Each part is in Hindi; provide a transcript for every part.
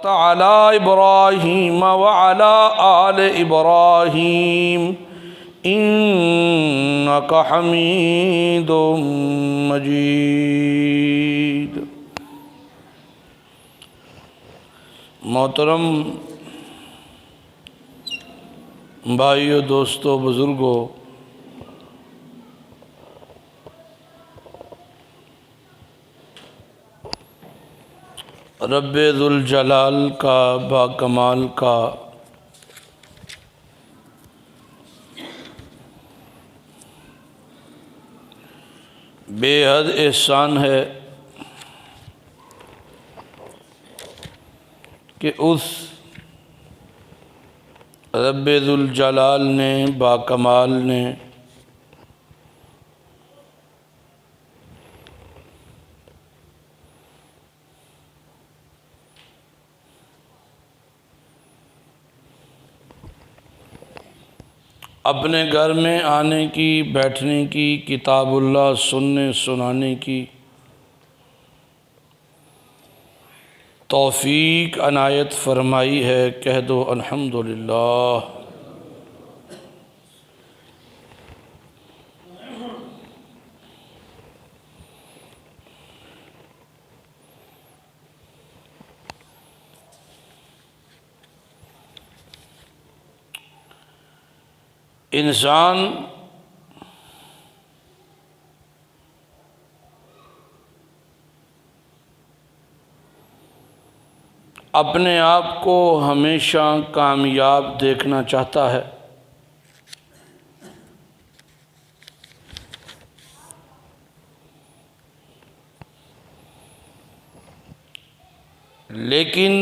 बारकत अला इब्राहीम व अला आल इब्राहीम इन्नका हमीदुम मजीद। मोहतरम भाइयों, दोस्तों, बुज़ुर्गों, रब्बे ज़ुल जलाल का बाकमाल का बेहद एहसान है कि उस रब्बे ज़ुल जलाल ने, बाकमाल ने अपने घर में आने की, बैठने की, किताबुल्लाह सुनने सुनाने की तौफ़ीक अनायत फरमाई है। कह दो अल्हम्दुलिल्लाह। इंसान अपने आप को हमेशा कामयाब देखना चाहता है, लेकिन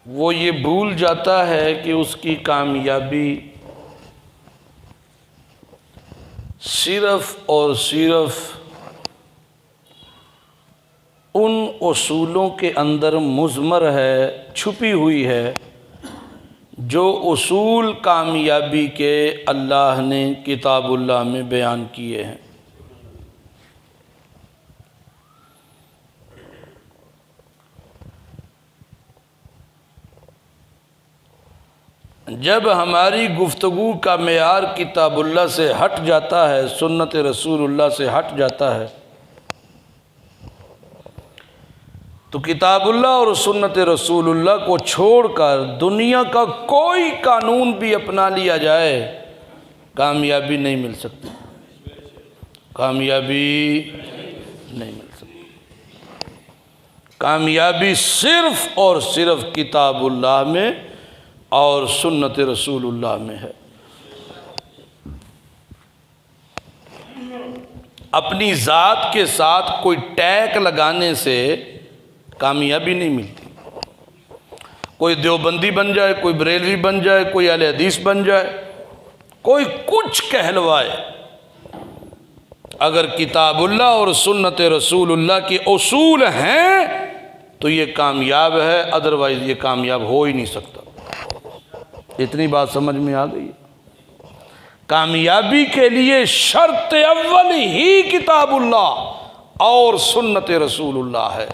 वो ये भूल जाता है कि उसकी कामयाबी सिर्फ़ और सिर्फ़ उन उसूलों के अंदर मुज़मर है, छुपी हुई है, जो उसूल कामयाबी के अल्लाह ने किताबुल्लाह में बयान किए हैं। जब हमारी गुफ्तगू का मेयार किताबुल्लाह से हट जाता है, सुन्नत रसूलुल्लाह से हट जाता है, तो किताबुल्लाह और सुन्नत रसूलुल्लाह को छोड़कर दुनिया का कोई कानून भी अपना लिया जाए, कामयाबी नहीं मिल सकती, कामयाबी नहीं मिल सकती। कामयाबी सिर्फ़ और सिर्फ़ किताबुल्लाह में और सुन्नत रसूलुल्लाह में है। अपनी ज़ात के साथ कोई टैग लगाने से कामयाबी नहीं मिलती। कोई देवबंदी बन जाए, कोई बरेलवी बन जाए, कोई अहले हदीस बन जाए, कोई कुछ कहलवाए, अगर किताबुल्लाह और सुन्नत रसूलुल्लाह के उसूल हैं तो ये कामयाब है, अदरवाइज़ ये कामयाब हो ही नहीं सकता। इतनी बात समझ में आ गई। कामयाबी के लिए शर्त अव्वल ही किताबुल्लाह और सुन्नत रसूलुल्लाह है।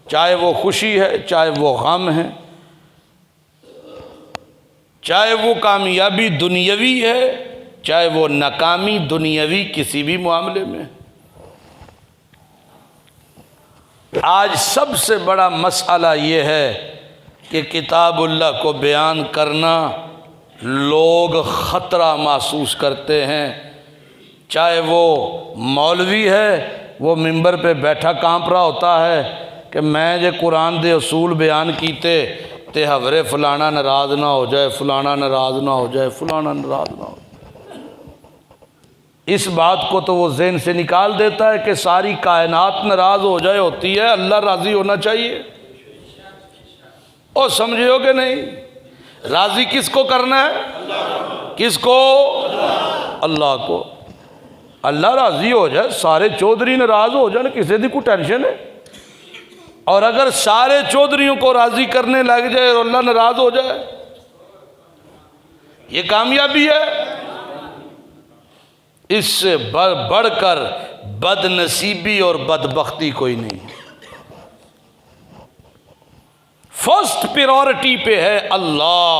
चाहे वो खुशी है, चाहे वो गम है, चाहे वो कामयाबी दुनियावी है, चाहे वो नाकामी दुनियावी किसी भी मामले में। आज सबसे बड़ा मसला ये है कि किताबुल्लाह को बयान करना लोग ख़तरा महसूस करते हैं। चाहे वो मौलवी है, वो मिंबर पे बैठा कांप रहा होता है कि मैं जे कुरान दे असूल बयान कीते ते हवरे फलाना नाराज़ ना हो जाए, फलाना नाराज़ ना हो जाए, फलाना नाराज़ ना हो जाए। इस बात को तो वो ज़हन से निकाल देता है कि सारी कायनात नाराज़ हो जाए होती है, अल्लाह राज़ी होना चाहिए। और समझो कि नहीं, राज़ी किसको करना है? किसको? अल्लाह को। अल्लाह राज़ी हो जाए, सारे चौधरी नाराज़ हो जाए, किसी की कोई टेंशन है? और अगर सारे चौधरियों को राज़ी करने लग जाए और अल्लाह नाराज़ हो जाए, ये कामयाबी है। इससे बढ़कर बदनसीबी और बदबख्ती कोई नहीं। फर्स्ट प्रायोरिटी पे है अल्लाह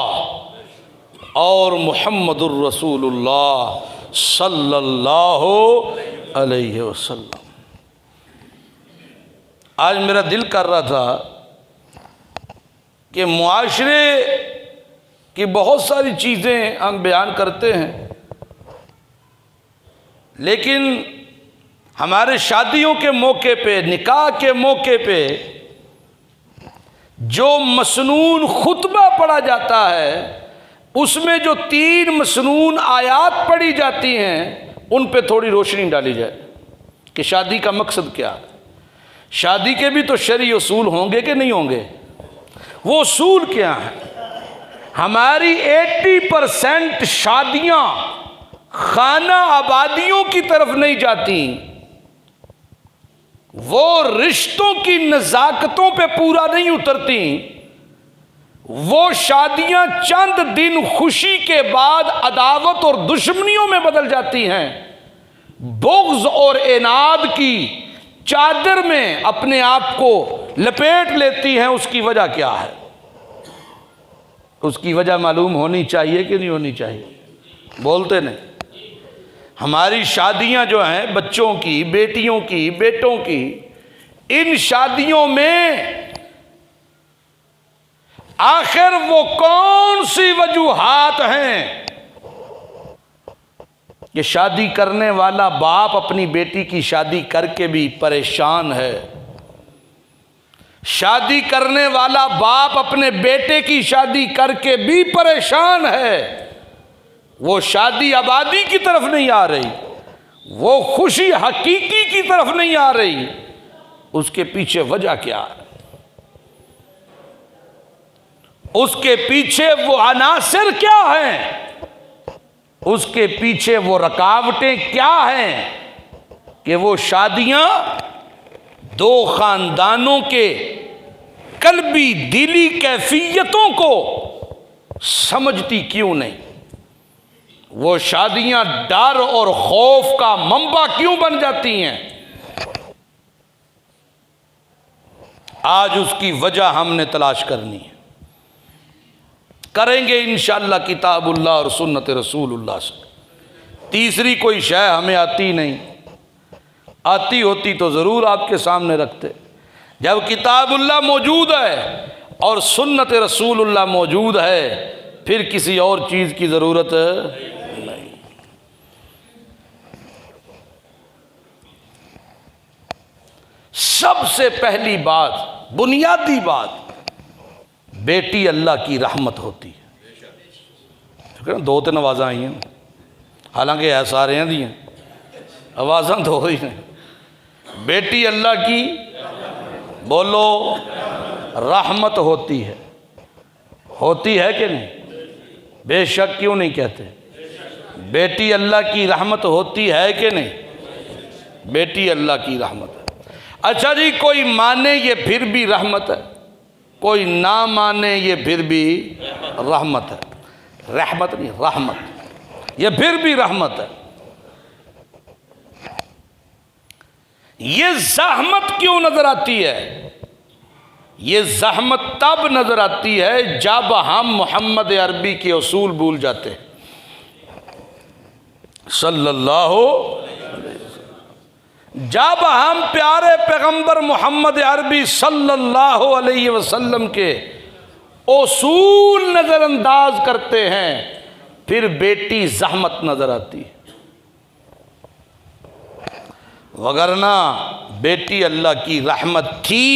और मुहम्मदुर रसूलुल्लाह सल्लल्लाहु अलैहि वसल्लम। आज मेरा दिल कर रहा था कि मुआशरे की बहुत सारी चीज़ें हम बयान करते हैं, लेकिन हमारे शादियों के मौके पे, निकाह के मौके पे जो मसनून खुतबा पढ़ा जाता है, उसमें जो 3 मसनून आयात पढ़ी जाती हैं, उन पे थोड़ी रोशनी डाली जाए कि शादी का मकसद क्या है। शादी के भी तो शरई उसूल होंगे कि नहीं होंगे? वो उसूल क्या है? हमारी 80% शादियां खाना आबादियों की तरफ नहीं जाती, वो रिश्तों की नज़ाकतों पे पूरा नहीं उतरती। वो शादियां चंद दिन खुशी के बाद अदावत और दुश्मनियों में बदल जाती हैं। बुग़्ज़ और इनाद की चादर में अपने आप को लपेट लेती हैं। उसकी वजह क्या है? उसकी वजह मालूम होनी चाहिए कि नहीं होनी चाहिए? बोलते नहीं। हमारी शादियां जो हैं बच्चों की, बेटियों की, बेटों की, इन शादियों में आखिर वो कौन सी वजूहात हैं कि शादी करने वाला बाप अपनी बेटी की शादी करके भी परेशान है, शादी करने वाला बाप अपने बेटे की शादी करके भी परेशान है। वो शादी आबादी की तरफ नहीं आ रही, वो खुशी हकीकी की तरफ नहीं आ रही। उसके पीछे वजह क्या है? उसके पीछे वो अनासिर क्या हैं? उसके पीछे वो रकावटें क्या हैं कि वो शादियां 2 खानदानों के कल्बी दिली कैफियतों को समझती क्यों नहीं? वो शादियां डर और खौफ का मंबा क्यों बन जाती हैं? आज उसकी वजह हमने तलाश करनी है। करेंगे इंशाअल्लाह किताबुल्लाह और सुन्नत रसूलुल्लाह से। तीसरी कोई शय हमें आती नहीं, आती होती तो ज़रूर आपके सामने रखते। जब किताबुल्लाह मौजूद है और सुन्नत रसूलुल्लाह मौजूद है, फिर किसी और चीज़ की ज़रूरत नहीं। सबसे पहली बात, बुनियादी बात, बेटी अल्लाह की रहमत होती है। 2-3 आवाज़ा आई हैं, हालांकि है सारे दी हैं, आवाज़ा तो हो ही नहीं। बेटी अल्लाह की, बोलो, रहमत होती है कि नहीं? बेशक क्यों नहीं कहते? बेटी अल्लाह की रहमत होती है कि नहीं? बेटी अल्लाह की रहमत है। अच्छा जी, कोई माने ये फिर भी रहमत है, कोई ना माने ये फिर भी रहमत है। रहमत नहीं, रहमत, ये फिर भी रहमत है। ये जहमत क्यों नजर आती है? ये जहमत तब नजर आती है जब हम मोहम्मद अरबी के उसूल भूल जाते हैं सल्लल्लाहु अलैहि वसल्लम। जब हम प्यारे पैगंबर मोहम्मद अरबी सल्लल्लाहु अलैहि वसल्लम के उसूल नजरअंदाज करते हैं, फिर बेटी जहमत नजर आती है। वगरना बेटी अल्लाह की रहमत थी,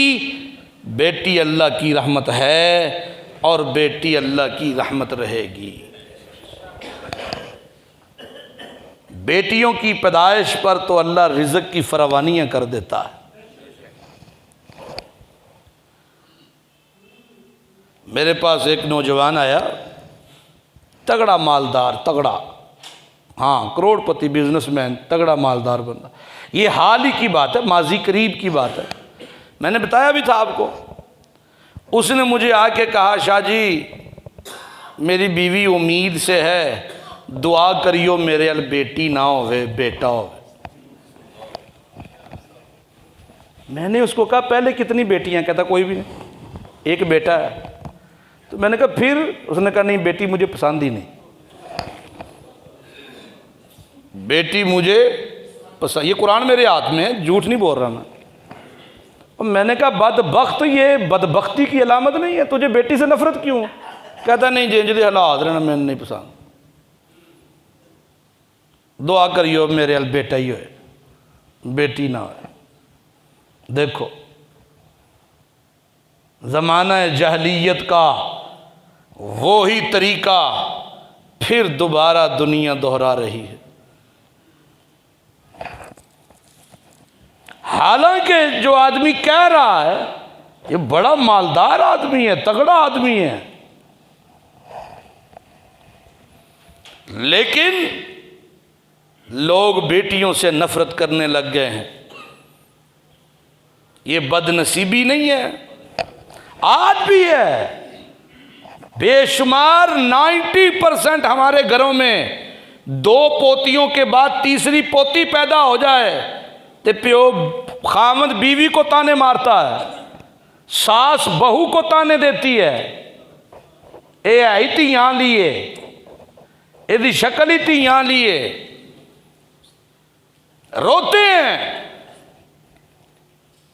बेटी अल्लाह की रहमत है और बेटी अल्लाह की रहमत रहेगी। बेटियों की पैदाइश पर तो अल्लाह रिज़्क़ की फरावानियाँ कर देता है। मेरे पास एक नौजवान आया, तगड़ा मालदार, तगड़ा, हाँ करोड़पति बिजनेसमैन, तगड़ा मालदार बंदा। ये हाल ही की बात है, माजी करीब की बात है, मैंने बताया भी था आपको। उसने मुझे आके कहा, शाह जी मेरी बीवी उम्मीद से है दुआ करियो मेरे अल बेटी ना होवे बेटा होवे। मैंने उसको कहा पहले कितनी बेटियां? कहता कोई भी नहीं, एक बेटा है। तो मैंने कहा फिर? उसने कहा नहीं बेटी मुझे पसंद ही नहीं, बेटी मुझे पसंद। ये कुरान मेरे हाथ में है, झूठ नहीं बोल रहा मैं। और मैंने कहा बदबख्त, ये बदबख्ती की अलामत नहीं है? तुझे बेटी से नफरत क्यों? कहता नहीं जिंदगी हालात रहना मैंने नहीं पसंद, दुआ करियो मेरे अल बेटा ही होए बेटी ना होए। देखो ज़माना जहलियत का वो ही तरीका फिर दोबारा दुनिया दोहरा रही है। हालांकि जो आदमी कह रहा है ये बड़ा मालदार आदमी है, तगड़ा आदमी है, लेकिन लोग बेटियों से नफरत करने लग गए हैं। ये बदनसीबी नहीं है, आज भी है। बेशुमार 90% हमारे घरों में 2 पोतियों के बाद तीसरी पोती पैदा हो जाए तो प्यो खामद बीवी को ताने मारता है, सास बहू को ताने देती है, ए आई धियां लिए, यदि शक्ल ही धियां लिए, रोते हैं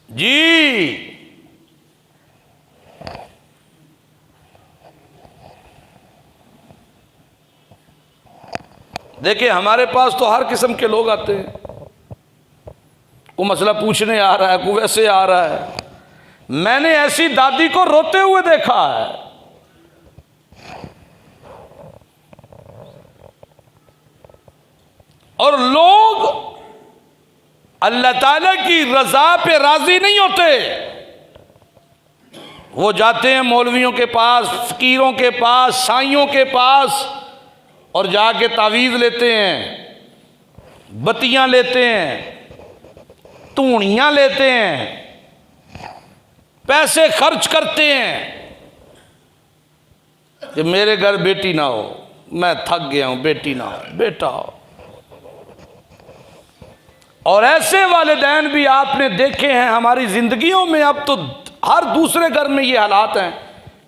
जी। देखिए हमारे पास तो हर किस्म के लोग आते हैं, कोई मसला पूछने आ रहा है, कोई वैसे आ रहा है। मैंने ऐसी दादी को रोते हुए देखा है। और लोग अल्लाह ताला की रजा पे राजी नहीं होते, वो जाते हैं मौलवियों के पास, फकीरों के पास, साइयों के पास और जाके तावीज़ लेते हैं, बत्तियां लेते हैं, तूणियां लेते हैं, पैसे खर्च करते हैं कि मेरे घर बेटी ना हो, मैं थक गया हूं, बेटी ना हो बेटा हो। और ऐसे वालिदैन भी आपने देखे हैं हमारी जिंदगियों में। अब तो हर दूसरे घर में ये हालात हैं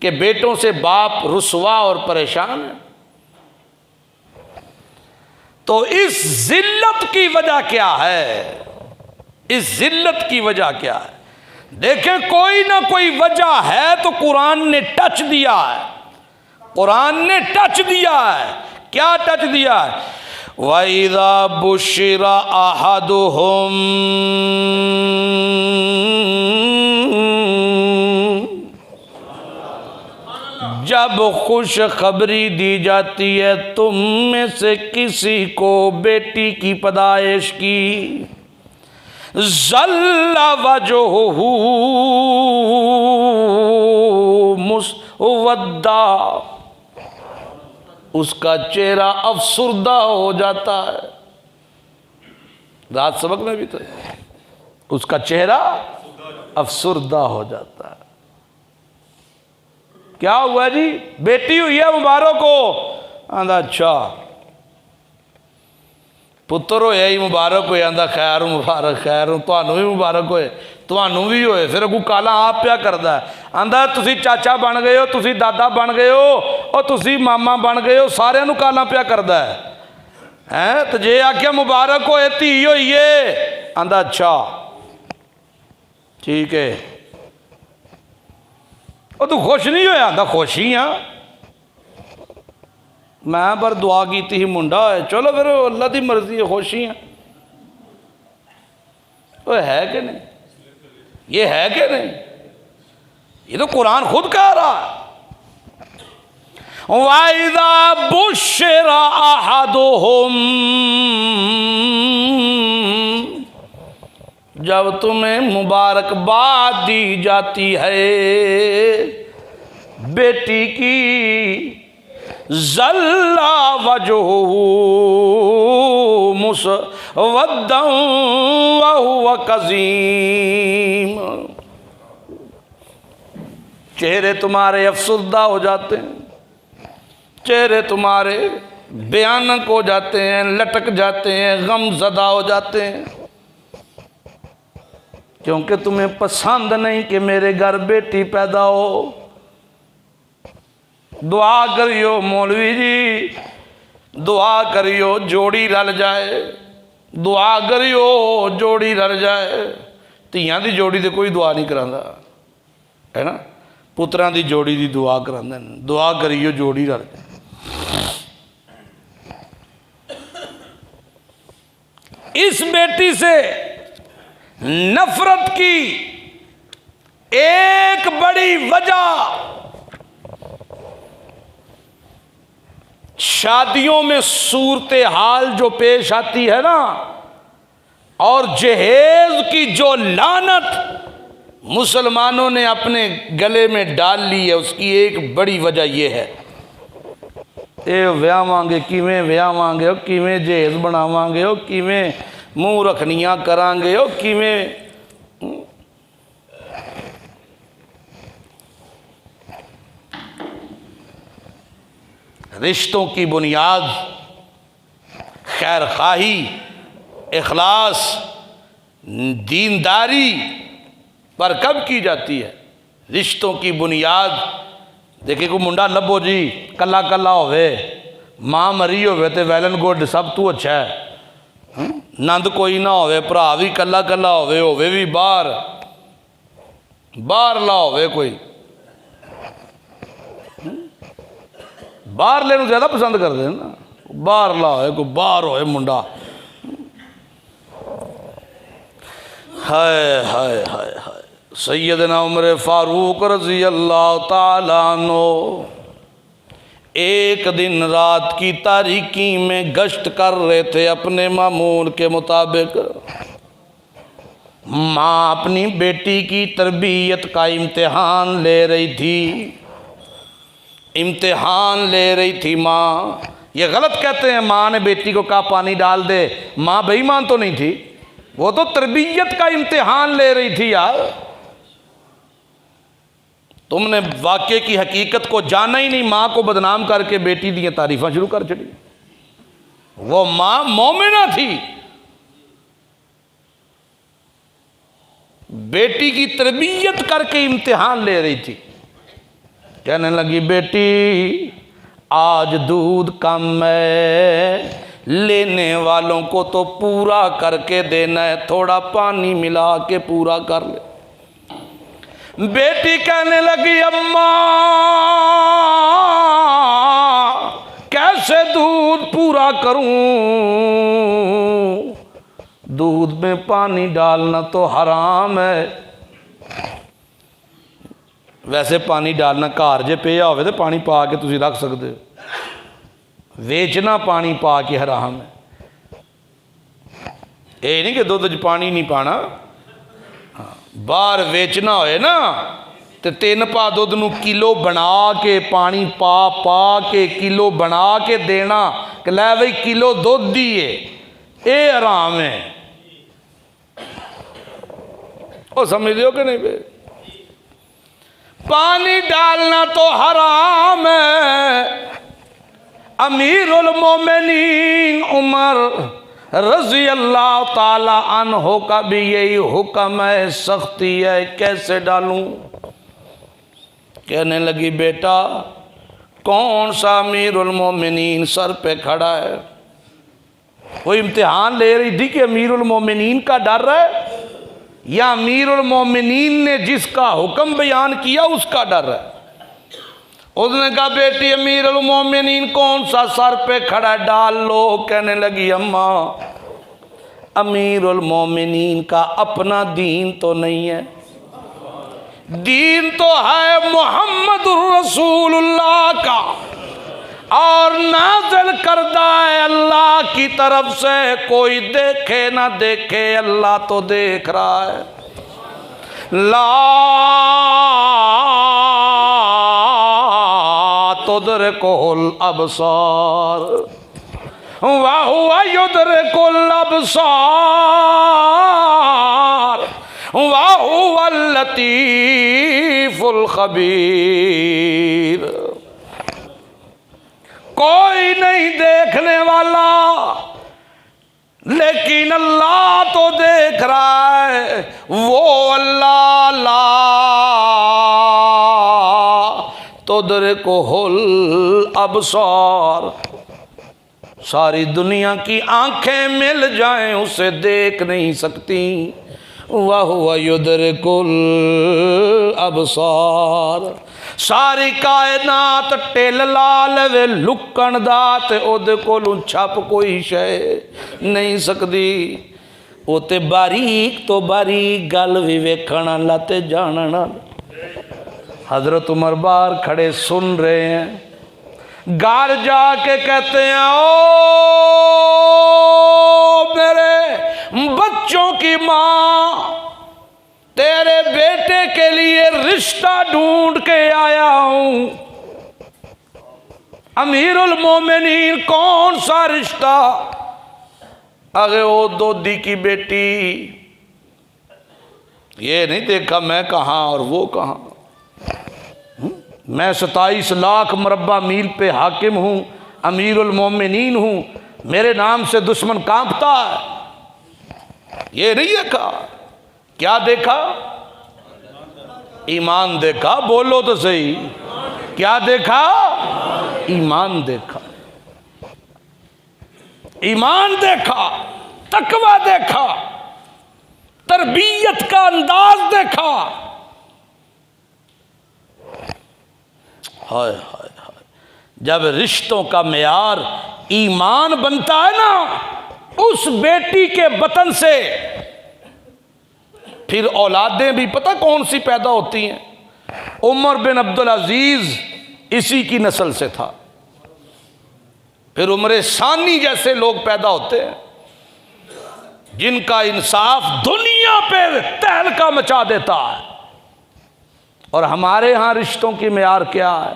कि बेटों से बाप रुसवा और परेशान है। तो इस जिल्लत की वजह क्या है? इस जिल्लत की वजह क्या है? देखें कोई ना कोई वजह है तो कुरान ने टच दिया है, कुरान ने टच दिया है। क्या टच दिया है? वइज़ा बुशिरा अहदुहुम, जब खुश खबरी दी जाती है तुम में से किसी को बेटी की पैदाइश की, ज़ल्ला वजहुहु मुस्वद्दा, उसका चेहरा अफसुर्दा हो जाता है। रात सबक में भी तो उसका चेहरा अफसुर्दा हो जाता है। क्या हुआ जी? बेटी हुई है मुबारक हो। आंदा अच्छा पुत्र होया ही मुबारक हो। आंदा खैर मुबारक, खैर तुहानू भी मुबारक होए, तुहानू भी होए। फिर अगू काला आप क्या करदा? आंदा तुसी चाचा बन गए हो, तुसी दादा बन गए हो, और तुसी मामा बन गए हो, सारिਆਂ ਨੂੰ काला पिया करदा है। तो जे आख्या मुबारक होए धी होई है, आंदा अच्छा ठीक है। और तू खुश नहीं होया? आंदा खुश ही हाँ, मैं पर दुआ की ही मुंडा है। चलो फिर अल्लाह की मर्जी है, खुश ही हाँ। है कि नहीं? ये है कि नहीं? ये तो कुरान खुद कह रहा है। वाइज़ा बुश्शिरा अहदुहुम, जब तुम्हें मुबारकबाद दी जाती है बेटी की, ज़ल्ला वजहुहु मुस्वद्दन व हुवा कज़ीम, चेहरे तुम्हारे अफसुर्दा हो जाते हैं, चेहरे तुम्हारे भयानक हो जाते हैं, लटक जाते हैं, गम ज़दा हो जाते हैं, क्योंकि तुम्हें पसंद नहीं कि मेरे घर बेटी पैदा हो। दुआ करियो मौलवी जी, दुआ करियो जोड़ी रल जाए, दुआ करियो जोड़ी रल जाए। ਧੀਆਂ ਦੀ जोड़ी तो कोई दुआ नहीं करांदा है ना, पुत्रां दी जोड़ी दी दुआ करांदे ने। दुआ करियो जोड़ी रल जाए। इस बेटी से नफरत की एक बड़ी वजह शादियों में सूरत हाल जो पेश आती है ना, और जहेज की जो लानत मुसलमानों ने अपने गले में डाल ली है, उसकी एक बड़ी वजह यह है, ये व्यावांगे किवें व्यावांगे, किवें जहेज बनावांगे, किवें मुँह रखनियाँ करांगे, किवें रिश्तों की बुनियाद खैर खाही, इखलास, दीनदारी पर कब की जाती है? रिश्तों की बुनियाद देखिए, कोई मुंडा लभो जी कला कला होवे, मां मरी होवे ते वैलन गुड सब तू अच्छा है, नंद कोई ना होवे, भरा भी कला कला होवे भी बाहर बाहरला होवे, कोई बाहरले नूं ज़्यादा पसंद करते हैं ना, बाहरला होए, कोई बाहर होए मुंडा। हाय हाय हाय हाय। सैयदना उमर फारूक रज़ी अल्लाह ताला अन्हु एक दिन रात की तारीकी में गश्त कर रहे थे अपने मामूल के मुताबिक। माँ अपनी बेटी की तरबियत का इम्तिहान ले रही थी, इम्तिहान ले रही थी माँ। ये गलत कहते हैं माँ ने बेटी को कहा पानी डाल दे, माँ बेईमान तो नहीं थी, वो तो तरबियत का इम्तिहान ले रही थी यार। तुमने वाक़े की हकीकत को जाना ही नहीं, माँ को बदनाम करके बेटी दी तारीफा शुरू कर चली। वो माँ मोमिना थी, बेटी की तरबियत करके इम्तिहान ले रही थी। कहने लगी बेटी आज दूध कम है, लेने वालों को तो पूरा करके देना है, थोड़ा पानी मिला के पूरा कर ले। बेटी कहने लगी अम्मा कैसे दूध पूरा करूं, दूध में पानी डालना तो हराम है। वैसे पानी डालना घर जे पिया होवे तो पानी पा के तुसी रख सकते हो, वेचना पानी पा के हराम है। ये नहीं कि दुध च पानी नहीं पाना, बाहर वेचना होए ना तो 3 पा दुध नूं किलो बना के पानी पा पा के किलो बना के देना कि लै बई किलो दुध दी है, ये हराम है। वो समझ लो कि नहीं बे? पानी डालना तो हराम है। अमीरुल मोमिनीन उमर रज़ी अल्लाह ताला अन्हो का भी यही हुक्म है, सख्ती है, कैसे डालूं? कहने लगी बेटा कौन सा अमीरुल मोमिनीन सर पे खड़ा है? वो इम्तिहान ले रही थी कि अमीरुल मोमिनीन का डर है या अमीरुल मोमिनीन ने जिसका हुक्म बयान किया उसका डर है। उसने कहा बेटी अमीरुल मोमिनीन कौन सा सर पे खड़ा है, डाल लो। कहने लगी अम्मा अमीरुल मोमिनीन का अपना दीन तो नहीं है, दीन तो है मुहम्मदुर रसूलुल्लाह का, और नाज़िल करदा है अल्लाह की तरफ से। कोई देखे ना देखे अल्लाह तो देख रहा है। ला तुदरिकुल अबसार व हुवा युदरिकुल अबसार व हुवल लतीफुल खबीर। कोई नहीं देखने वाला, लेकिन अल्लाह तो देख रहा है। वो अल्लाह ला तुदरिकुहुल अबसार, सारी दुनिया की आंखें मिल जाएं उसे देख नहीं सकती। वहुव युदरिकुल अबसार, सारी कायनात टिल लाल वे लुकण दा ते ओदे कोलों छप कोई शय नहीं सकदी। वो ते बारीक तो बारीक गल भी वेखण वाला ते जानण वाला। हजरत उमर बाहर खड़े सुन रहे हैं। घर जाके कहते हैं, ओ मेरे बच्चों की माँ, तेरे बेटे के लिए रिश्ता ढूंढ के आया हूं। अमीरुल मोमिनीन, कौन सा रिश्ता? अरे वो दोदी की बेटी, ये नहीं देखा मैं कहां और वो कहां। मैं 27 लाख मुरब्बा मील पे हाकिम हूं, अमीरुल मोमिनीन हूं, मेरे नाम से दुश्मन कांपता है। ये नहीं देखा। क्या देखा? ईमान देखा। बोलो तो सही, क्या देखा? ईमान देखा। ईमान देखा, तकवा देखा, तरबियत का अंदाज देखा। हाय हाय हाय, जब रिश्तों का मेयार ईमान बनता है ना उस बेटी के बतन से, फिर औलादें भी पता कौन सी पैदा होती हैं। उमर बिन अब्दुल अजीज इसी की नस्ल से था। फिर उमर सानी जैसे लोग पैदा होते हैं जिनका इंसाफ दुनिया पे तहलका मचा देता है। और हमारे यहाँ रिश्तों की मेयार क्या है?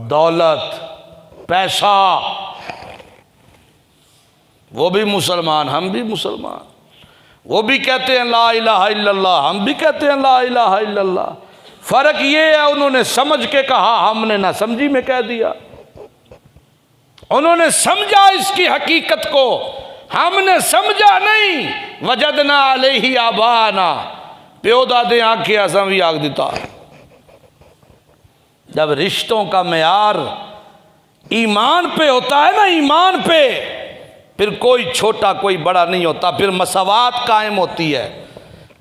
दौलत, पैसा। वो भी मुसलमान, हम भी मुसलमान। वो भी कहते हैं ला इलाहा इल्लल्लाह, हम भी कहते हैं ला इलाहा इल्लल्लाह। फर्क ये है उन्होंने समझ के कहा, हमने ना समझी में कह दिया। उन्होंने समझा इसकी हकीकत को, हमने समझा नहीं। वजदना अलैहि आबाना, प्यो दादे आंखें असा भी आग दिता। जब रिश्तों का मेयार ईमान पे होता है ना, ईमान पे, फिर कोई छोटा कोई बड़ा नहीं होता। फिर मसावात कायम होती है,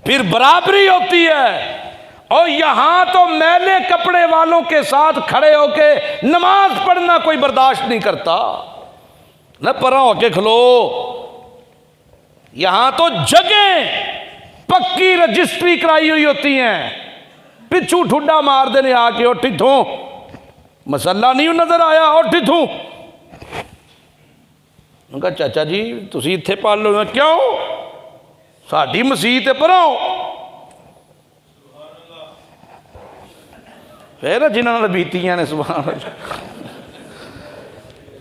फिर बराबरी होती है। और यहां तो मैले कपड़े वालों के साथ खड़े होके नमाज पढ़ना कोई बर्दाश्त नहीं करता। न परा होके खलो। यहां तो जगह पक्की रजिस्ट्री कराई हुई होती हैं, पिछू ठुड्डा मार देने आके और ठिठू मसला नहीं नजर आया और ठिठू। उनका चाचा जी तुसी इत्थे पढ़ लो। क्यों? साडी मसीत पढ़ो। फिर जिन्होंने बीतियां ने सुभान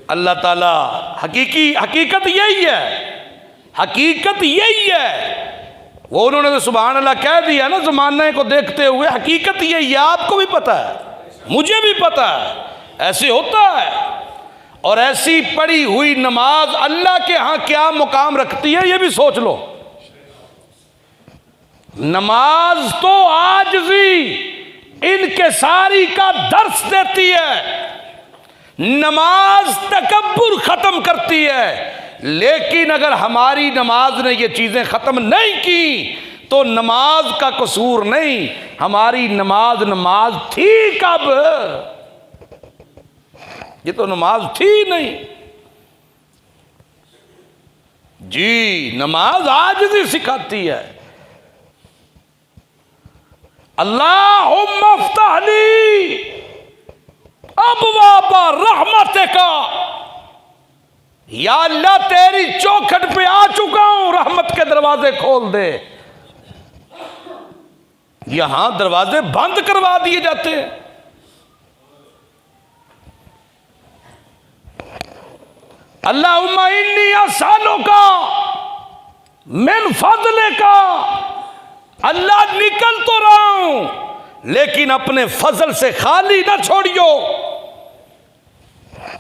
अल्लाह ताला। हकीकत यही है, हकीकत यही है। वो उन्होंने तो सुभान अल्लाह कह दिया ना ज़माने को देखते हुए। हकीकत यही है, आपको भी पता है, मुझे भी पता है, ऐसे होता है। और ऐसी पढ़ी हुई नमाज अल्लाह के यहाँ क्या मुकाम रखती है ये भी सोच लो। नमाज तो आजिज़ी इनकिसारी का दर्स देती है, नमाज तकब्बुर खत्म करती है। लेकिन अगर हमारी नमाज ने ये चीजें खत्म नहीं की तो नमाज का कसूर नहीं, हमारी नमाज थी कब? ये तो नमाज थी नहीं जी। नमाज आज भी सिखाती है। अल्लाहुम्मा फ़्तहली अबवाबा रहमतिका, या अल्लाह तेरी चौखट पे आ चुका हूं, रहमत के दरवाजे खोल दे। यहां दरवाजे बंद करवा दिए जाते हैं। अल्लाहुम्मा इन्नी अस्अलुका मिन फज़लिका, अल्लाह निकल तो रहा हूं लेकिन अपने फजल से खाली ना छोड़ियो।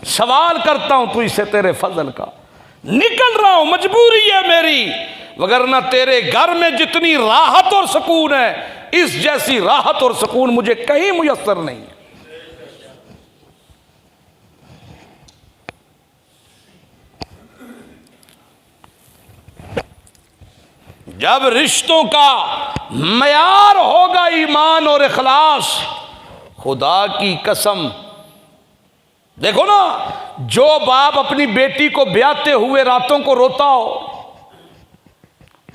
सवाल करता हूं तू इससे तेरे फजल का, निकल रहा हूं, मजबूरी है मेरी, वगरना तेरे घर में जितनी राहत और सुकून है, इस जैसी राहत और सुकून मुझे कहीं मुयस्सर नहीं है। जब रिश्तों का मयार होगा ईमान और इखलास, खुदा की कसम, देखो ना, जो बाप अपनी बेटी को ब्याहते हुए रातों को रोता हो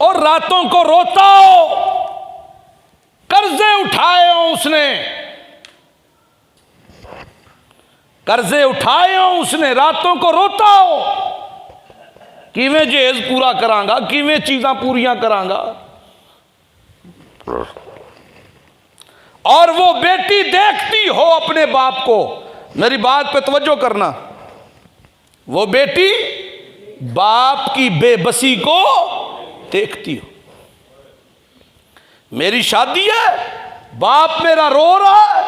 और रातों को रोता हो, कर्जे उठाए हो उसने, कर्जे उठाए हो उसने, रातों को रोता हो, किवें जहेज पूरा करांगा, किवें चीज़ां पूरियां करांगा, और वो बेटी देखती हो अपने बाप को, मेरी बात पे तवज्जो करना, वो बेटी बाप की बेबसी को देखती हो। मेरी शादी है, बाप मेरा रो रहा है,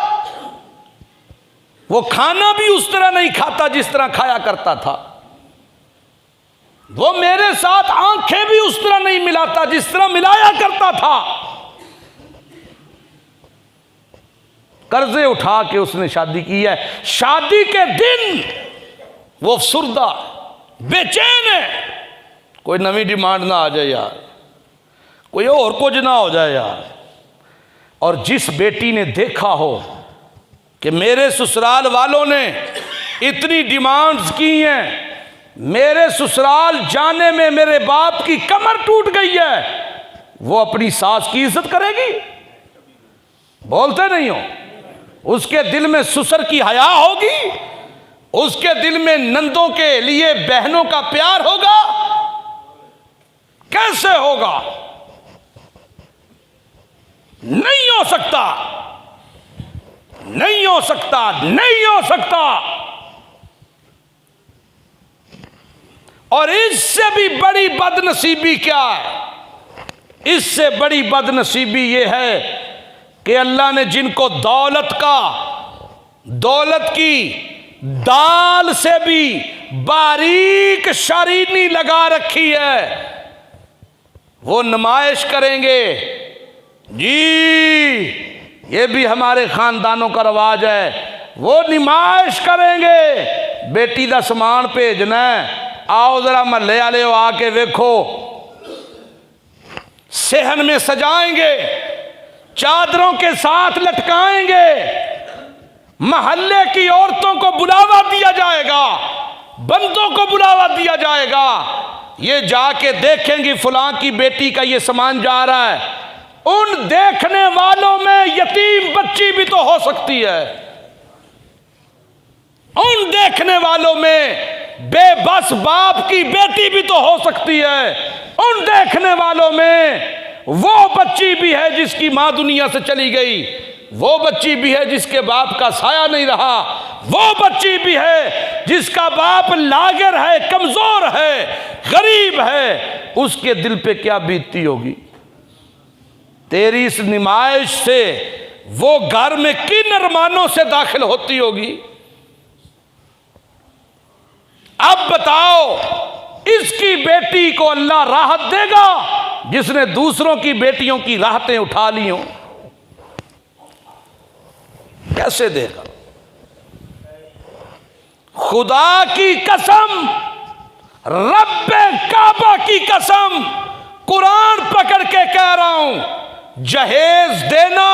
वो खाना भी उस तरह नहीं खाता जिस तरह खाया करता था, वो मेरे साथ आंखें भी उस तरह नहीं मिलाता जिस तरह मिलाया करता था। कर्जे उठा के उसने शादी की है, शादी के दिन वो अफसुर्दा बेचैन है, कोई नवी डिमांड ना आ जाए यार, कोई और कुछ ना हो जाए यार। और जिस बेटी ने देखा हो कि मेरे ससुराल वालों ने इतनी डिमांड्स की हैं, मेरे ससुराल जाने में मेरे बाप की कमर टूट गई है, वो अपनी सास की इज्जत करेगी? बोलते नहीं हो? उसके दिल में ससुर की हया होगी, उसके दिल में नंदों के लिए बहनों का प्यार होगा? कैसे होगा? नहीं हो सकता, नहीं हो सकता, नहीं हो सकता। और इससे भी बड़ी बदनसीबी क्या है? इससे बड़ी बदनसीबी यह है कि अल्लाह ने जिनको दौलत की दाल से भी बारीक शरीनी लगा रखी है, वो नुमाइश करेंगे। जी, ये भी हमारे खानदानों का रवाज है, वो नुमाइश करेंगे। बेटी का समान भेजना है, आओ जरा महल्ले वाले आके देखो, सेहन में सजाएंगे, चादरों के साथ लटकाएंगे, महल्ले की औरतों को बुलावा दिया जाएगा, बंदों को बुलावा दिया जाएगा, ये जाके देखेंगे फलां की बेटी का ये सामान जा रहा है। उन देखने वालों में यतीम बच्ची भी तो हो सकती है, उन देखने वालों में बेबस बाप की बेटी भी तो हो सकती है, उन देखने वालों में वो बच्ची भी है जिसकी मां दुनिया से चली गई, वो बच्ची भी है जिसके बाप का साया नहीं रहा, वो बच्ची भी है जिसका बाप लागर है, कमजोर है, गरीब है, उसके दिल पे क्या बीतती होगी। तेरी इस नुमाइश से वो घर में किन अरमानों से दाखिल होती होगी। अब बताओ, इसकी बेटी को अल्लाह राहत देगा जिसने दूसरों की बेटियों की राहतें उठा ली हों? कैसे देगा? खुदा की कसम, रब्बे काबा की कसम, कुरान पकड़ के कह रहा हूं, जहेज देना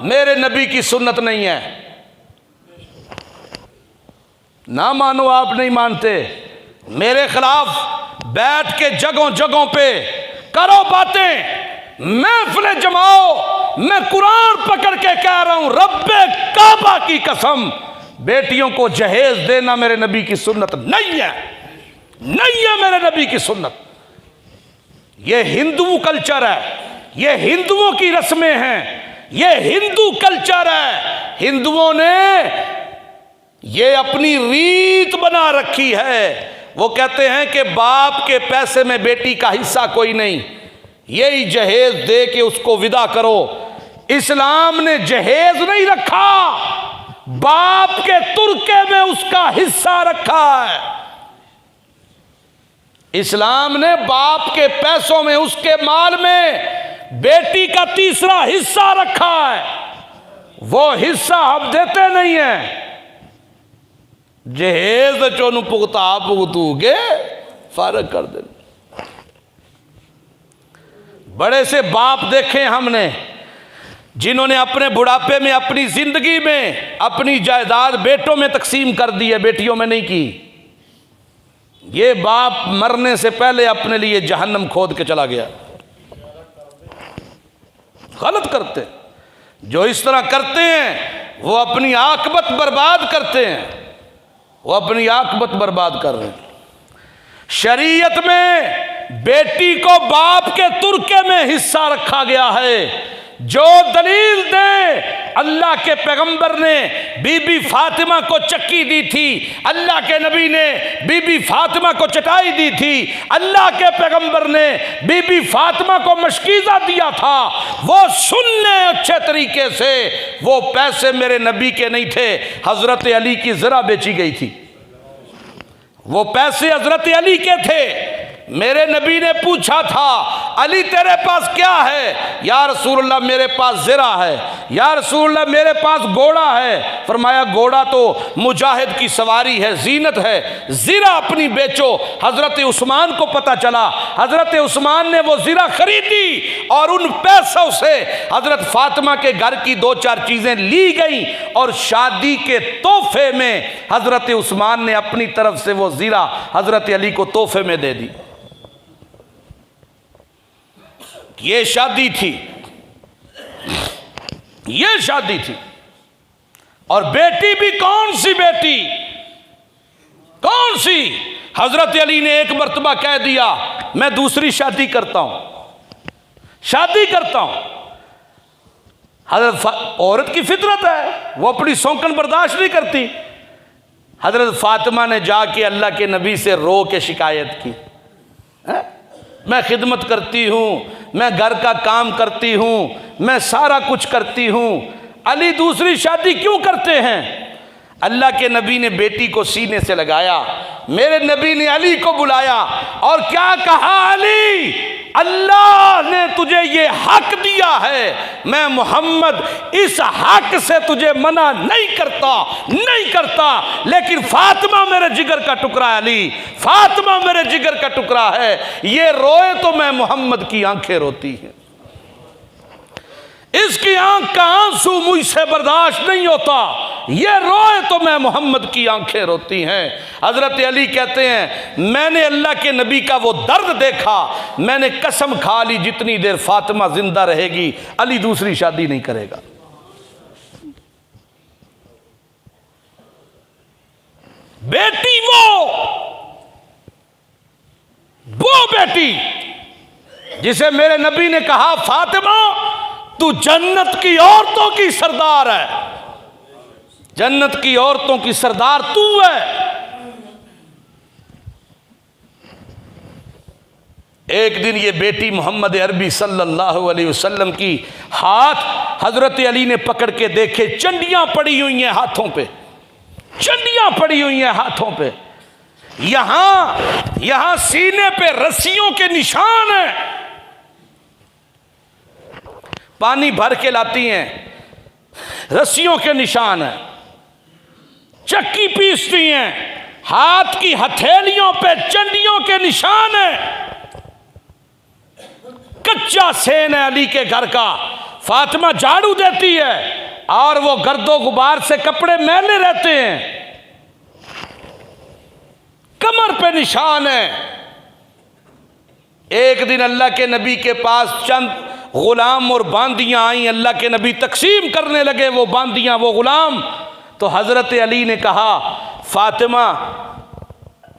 मेरे नबी की सुन्नत नहीं है। ना मानो, आप नहीं मानते, मेरे खिलाफ बैठ के जगहों जगहों पे करो बातें, महफिलें जमाओ, मैं कुरान पकड़ के कह रहा हूं, रब्बे काबा की कसम, बेटियों को जहेज देना मेरे नबी की सुन्नत नहीं है, नहीं है मेरे नबी की सुन्नत। ये हिंदू कल्चर है, ये हिंदुओं की रस्में हैं, ये हिंदू कल्चर है। हिंदुओं ने ये अपनी रीत बना रखी है। वो कहते हैं कि बाप के पैसे में बेटी का हिस्सा कोई नहीं, यही जहेज दे के उसको विदा करो। इस्लाम ने जहेज नहीं रखा, बाप के तुर्के में उसका हिस्सा रखा है। इस्लाम ने बाप के पैसों में, उसके माल में बेटी का तीसरा हिस्सा रखा है। वो हिस्सा हम देते नहीं है। जहेज चोनू पुगता पुगतूगे फारग कर दे। बड़े से बाप देखे हमने जिन्होंने अपने बुढ़ापे में, अपनी जिंदगी में अपनी जायदाद बेटों में तकसीम कर दी है, बेटियों में नहीं की। ये बाप मरने से पहले अपने लिए जहन्नम खोद के चला गया। गलत करते जो इस तरह करते हैं वो अपनी आकबत बर्बाद करते हैं, वो अपनी आकबत बर्बाद कर रहे हैं। शरीयत में बेटी को बाप के तुर्के में हिस्सा रखा गया है। जो दलील दे, अल्लाह के पैगंबर ने बीबी फातिमा को चक्की दी थी, अल्लाह के नबी ने बीबी फातिमा को चटाई दी थी, अल्लाह के पैगंबर ने बीबी फातिमा को मशकीज़ा दिया था, वो सुन लें अच्छे तरीके से। वो पैसे मेरे नबी के नहीं थे, हजरत अली की ज़रा बेची गई थी। वो पैसे हजरत अली के थे। मेरे नबी ने पूछा था, अली तेरे पास क्या है? या रसूलल्लाह मेरे पास ज़रा है। या रसूलल्लाह मेरे पास घोड़ा है। फरमाया घोड़ा तो मुजाहिद की सवारी है, जीनत है, ज़रा अपनी बेचो। हज़रत उस्मान को पता चला, हज़रत उस्मान ने वो ज़रा खरीदी और उन पैसों से हज़रत फातिमा के घर की 2-4 चीज़ें ली गई और शादी के तोहफे में हज़रत उस्मान ने अपनी तरफ से वो ज़रा हज़रत अली को तोहफे में दे दी। ये शादी थी, ये शादी थी। और बेटी भी कौन सी बेटी, कौन सी? हजरत अली ने एक मर्तबा कह दिया मैं दूसरी शादी करता हूं, शादी करता हूं। हजरत औरत की फितरत है, वो अपनी सौंकन बर्दाश्त नहीं करती। हजरत फातिमा ने जाके अल्लाह के नबी से रो के शिकायत की, मैं खिदमत करती हूँ, मैं घर का काम करती हूँ, मैं सारा कुछ करती हूँ, अली दूसरी शादी क्यों करते हैं? अल्लाह के नबी ने बेटी को सीने से लगाया, मेरे नबी ने अली को बुलाया और क्या कहा? अली, अल्लाह ने तुझे ये हक दिया है, मैं मोहम्मद इस हक से तुझे मना नहीं करता, नहीं करता, लेकिन फातिमा मेरे जिगर का टुकड़ा है। अली, फातिमा मेरे जिगर का टुकड़ा है, ये रोए तो मैं मोहम्मद की आंखें रोती हैं, इसकी आंख का आंसू मुझसे बर्दाश्त नहीं होता, ये रोए तो मैं मोहम्मद की आंखें रोती हैं। हजरत अली कहते हैं मैंने अल्लाह के नबी का वो दर्द देखा, मैंने कसम खा ली जितनी देर फातिमा जिंदा रहेगी अली दूसरी शादी नहीं करेगा। बेटी वो बेटी जिसे मेरे नबी ने कहा फातिमा तू जन्नत की औरतों की सरदार है, जन्नत की औरतों की सरदार तू है। एक दिन ये बेटी मोहम्मद अरबी सल्लल्लाहु अलैहि वसल्लम की हाथ हजरत अली ने पकड़ के देखे, चंडियां पड़ी हुई हैं हाथों पे, चंडियां पड़ी हुई हैं हाथों पे, यहां सीने पे रस्सियों के निशान हैं, पानी भर के लाती हैं, रस्सियों के निशान हैं, चक्की पीसती हैं, हाथ की हथेलियों पे चंडियों के निशान हैं, कच्चा सेन है अली के घर का। फातिमा झाड़ू देती है और वो गर्दो गुबार से कपड़े मैले रहते हैं, कमर पे निशान है। एक दिन अल्लाह के नबी के पास चंद गुलाम और बांदियां आई, अल्लाह के नबी तकसीम करने लगे वो बांदियां, वो गुलाम। तो हजरत अली ने कहा फातिमा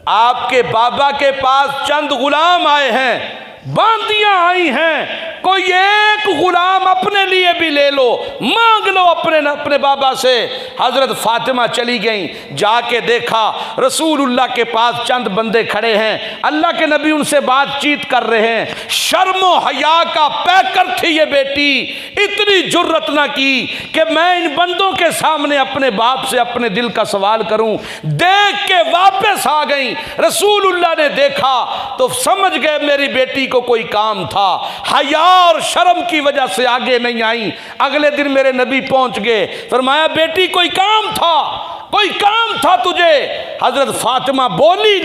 आपके बाबा के पास चंद गुलाम आए हैं, बांदियां आई हैं, कोई एक गुलाम अपने लिए भी ले लो, मांग लो अपने बाबा से। हजरत फातिमा चली गई, जाके देखा रसूलुल्लाह के पास चंद बंदे खड़े हैं, अल्लाह के नबी उनसे बातचीत कर रहे हैं। शर्मो हया का पैकर थी ये बेटी, इतनी जुर्रत ना की कि मैं इन बंदों के सामने अपने बाप से अपने दिल का सवाल करूं। देख के वापस आ गई। रसूलुल्लाह ने देखा तो समझ गए मेरी बेटी को कोई काम था। हया और शर्म की वजह से आगे नहीं आई। अगले दिन मेरे नबी पहुंच गए, फरमाया बेटी कोई काम था, कोई काम था तुझे? हजरत फातिमा बोली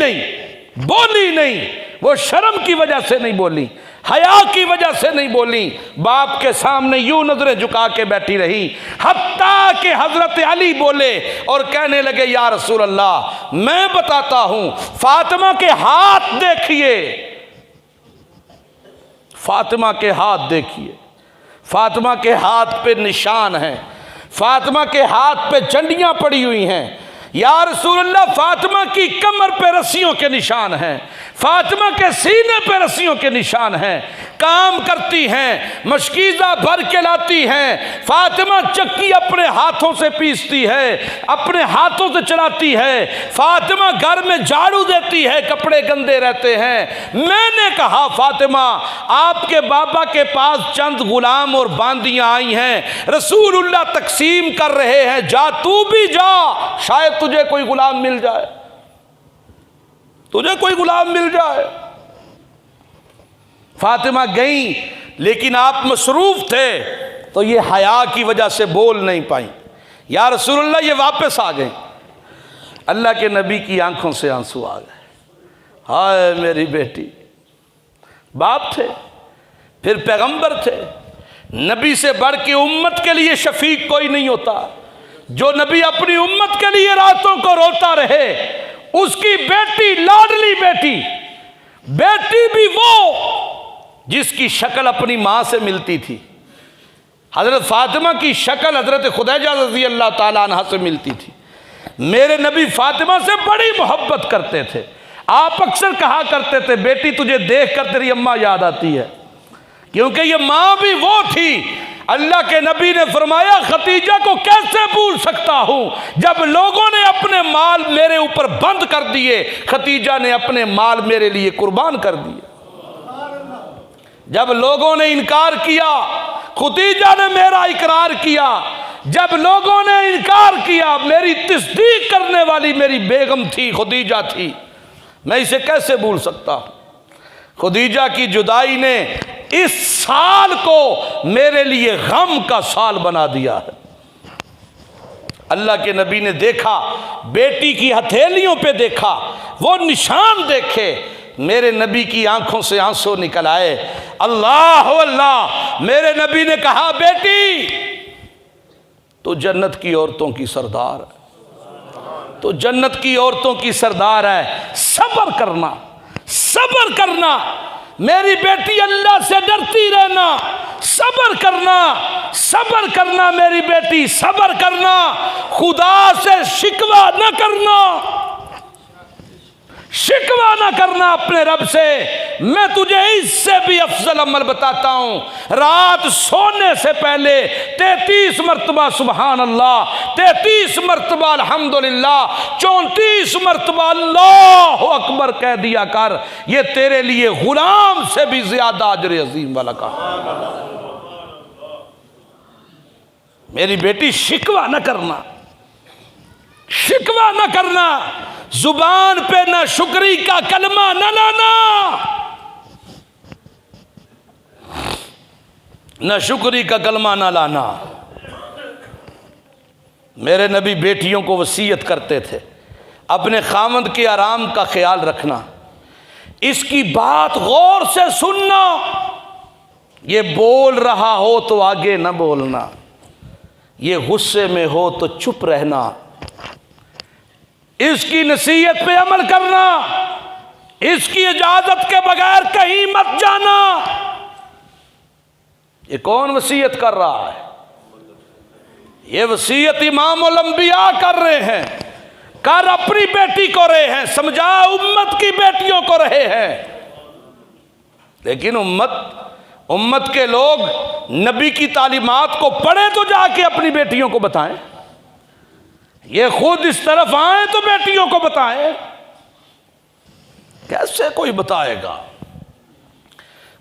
नहीं, वो शर्म की वजह से नहीं बोली, हया की वजह से नहीं बोली, बाप के सामने यूं नजरें झुका के बैठी रही। हत्ता कि हजरत अली बोले और कहने लगे या रसूल अल्लाह, मैं बताता हूं, फातिमा के हाथ देखिए, फातिमा के हाथ देखिए, फातिमा के हाथ पे निशान है, फातिमा के हाथ पे झंडियां पड़ी हुई हैं। या रसूलल्लाह, फातिमा की कमर पे रस्सियों के निशान हैं, फातिमा के सीने पे रस्सियों के निशान हैं। काम करती हैं, मशकीज़ा भर के लाती हैं। फातिमा चक्की अपने हाथों से पीसती है, अपने हाथों से चलाती है। फातिमा घर में झाड़ू देती है, कपड़े गंदे रहते हैं। मैंने कहा फातिमा, आपके बाबा के पास चंद गुलाम और बांदियां आई हैं, रसूलुल्लाह तकसीम कर रहे हैं, जा तू भी जा, शायद तुझे कोई गुलाम मिल जाए, तुझे कोई गुलाम मिल जाए। फातिमा गई, लेकिन आप मसरूफ थे तो ये हया की वजह से बोल नहीं पाई। या रसूलुल्लाह, ये वापस आ गए। अल्लाह के नबी की आंखों से आंसू आ गए। हाय मेरी बेटी, बाप थे, फिर पैगंबर थे, नबी से बढ़ के उम्मत के लिए शफीक कोई नहीं होता। जो नबी अपनी उम्मत के लिए रातों को रोता रहे, उसकी बेटी, लाडली बेटी, बेटी भी वो जिसकी शक्ल अपनी मां से मिलती थी। हजरत फातिमा की शक्ल हजरत खुदैजा रज़ी अल्लाह ताला अन्हा से मिलती थी। मेरे नबी फातिमा से बड़ी मोहब्बत करते थे। आप अक्सर कहा करते थे, बेटी तुझे देख कर तेरी अम्मा याद आती है, क्योंकि ये मां भी वो थी। अल्लाह के नबी ने फरमाया, खतीजा को कैसे भूल सकता हूं जब लोगों ने अपने माल मेरे ऊपर बंद कर दिए, खतीजा ने अपने माल मेरे लिए कुर्बान कर दिए। जब लोगों ने इनकार किया, खतीजा ने मेरा इकरार किया। जब लोगों ने इनकार किया, मेरी तस्दीक करने वाली मेरी बेगम थी, खतीजा थी। मैं इसे कैसे भूल सकता हूं? खदीजा की जुदाई ने इस साल को मेरे लिए गम का साल बना दिया है। अल्लाह के नबी ने देखा, बेटी की हथेलियों पे देखा, वो निशान देखे, मेरे नबी की आंखों से आंसू निकल आए। अल्लाह अल्लाह, मेरे नबी ने कहा, बेटी तो जन्नत की औरतों की सरदार है, तो जन्नत की औरतों की सरदार है। सब्र करना, सब्र करना मेरी बेटी, अल्लाह से डरती रहना, सब्र करना, सब्र करना मेरी बेटी, सब्र करना, खुदा से शिकवा न करना, शिकवा ना करना अपने रब से। मैं तुझे इससे भी अफजल अमल बताता हूं, रात सोने से पहले 33 मरतबा सुबहान अल्लाह, 33 मरतबा अल्हम्दुलिल्लाह, 34 मरतबा अल्लाह अकबर कह दिया कर। ये तेरे लिए गुलाम से भी ज्यादा अजर अजीम वाला काम। मेरी बेटी, शिकवा न करना, शिकवा न करना, जुबान पे ना शुक्री का कलमा न लाना, न शुक्री का कलमा न लाना। मेरे नबी बेटियों को वसीयत करते थे, अपने खामद के आराम का ख्याल रखना, इसकी बात गौर से सुनना, ये बोल रहा हो तो आगे न बोलना, ये गुस्से में हो तो चुप रहना, इसकी नसीहत पे अमल करना, इसकी इजाजत के बगैर कहीं मत जाना। ये कौन वसीयत कर रहा है? ये वसीयत इमामुल अंबिया कर रहे हैं, कर अपनी बेटी को रहे हैं, समझा उम्मत की बेटियों को रहे हैं। लेकिन उम्मत के लोग नबी की तालीमात को पढ़े तो जाके अपनी बेटियों को बताएं, ये खुद इस तरफ आए तो बेटियों को बताएं। कैसे कोई बताएगा,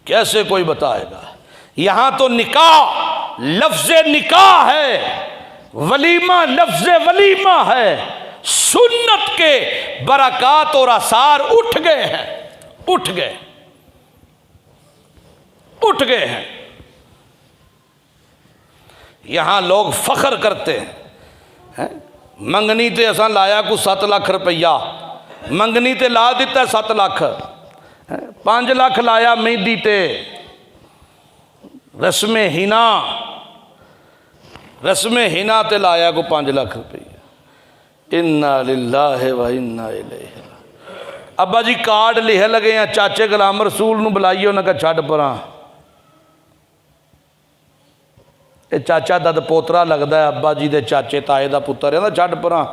कैसे कोई बताएगा? यहां तो निकाह लफ्ज़ निकाह है, वलीमा लफ्ज़ वलीमा है। सुन्नत के बरक़ात और आसार उठ गए हैं, उठ गए हैं। यहां लोग फख्र करते हैं, मंगनी ते असां लाया को 7 लाख रुपया, मंगनी ते ला दिता 7 लाख, 5 लाख लाया मेहंदी ते, रस्मे हिना ते लाया को 5 लाख रुपया। इन्ना लिल्लाहि व इन्ना इलैहि। अब्बा जी कार्ड लिखे लगे हैं, चाचे गुलाम रसूल नूं बुलाइए, उन्हें कहा छड्ड परां, ये चाचा दद पोतरा लगता है, अब्बा जी दे चाचे ताए दा पुत्तर है, छड्ड परां,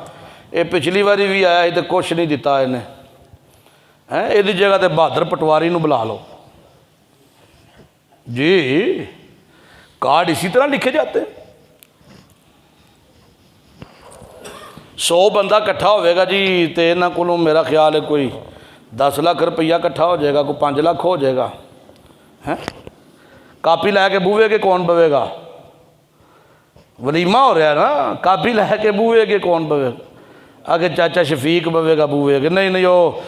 ये पिछली बारी भी आया तो कुछ नहीं दिता इन्हें, हैं इहदी जगह ते बहादुर पटवारी नूं बुला लो जी। कार्ड इसी तरह लिखे जाते हैं। 100 बंदा इकट्ठा होगा जी, तो इन्हों को मेरा ख्याल है कोई 10 लाख रुपया इकट्ठा हो जाएगा, कोई 5 लाख हो जाएगा। हैं कापी लैके बूहे के कौन बवेगा? वलीमा हो रहा है ना, कापी लैके बूहे के कौन बवेगा? आगे चाचा शफीक बवेगा बूहे के? नहीं वो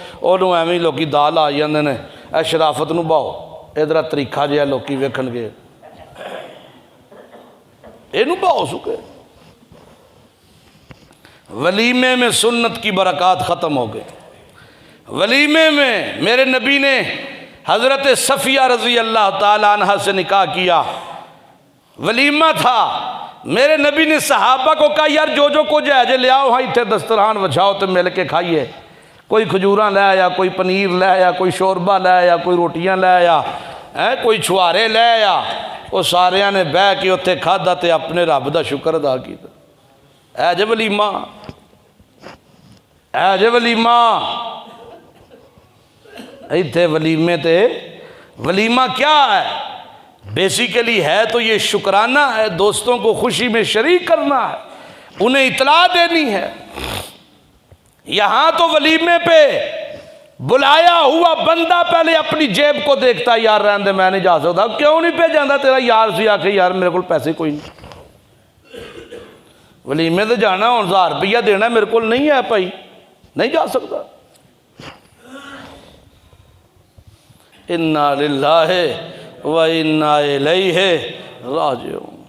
एवं लोग दाल आ जाते हैं, ए शराफत नूं भाओ, इधर तरीका जिहा लोग वेखणगे, इनू भाओ सुके। वलीमे में सुन्नत की बरक़ात ख़त्म हो गई। वलीमे में मेरे नबी ने हज़रत सफ़िया रज़ी अल्लाह ताला अन्हा से निकाह किया, वलीमा था। मेरे नबी ने सहाबा को कहा, यार जो कुछ है जे ले आओ, हाँ इतने दस्तरखान बिछाओ तो मिल के खाइए। कोई खजूर ले आया, कोई पनीर ले आया, कोई शोरबा ले आया, कोई रोटियां ले आया, कोई छुहारे ले आया। वो सारिया ने बह के उत्थे खाधा तो अपने रब का शुक्र अदा किया। है जे वलीमा, है जे वलीमा। इत्थे वलीमे ते वलीमा क्या है? बेसिकली है तो ये शुक्राना है, दोस्तों को खुशी में शरीक करना है, उन्हें इतला देनी है। यहाँ तो वलीमे पे बुलाया हुआ बंदा पहले अपनी जेब को देखता, यार रहने दे मैं नहीं जा सकता। क्यों नहीं पे जाता? तेरा यार सी आखे यार मेरे को पैसे कोई नहीं, वलीमे तो जाना, हूँ 1000 रुपया देना, मेरे को नहीं है भाई, नहीं जा सकता। इन्ना लिल्लाहि व इन्ना इलैहि राजिऊन।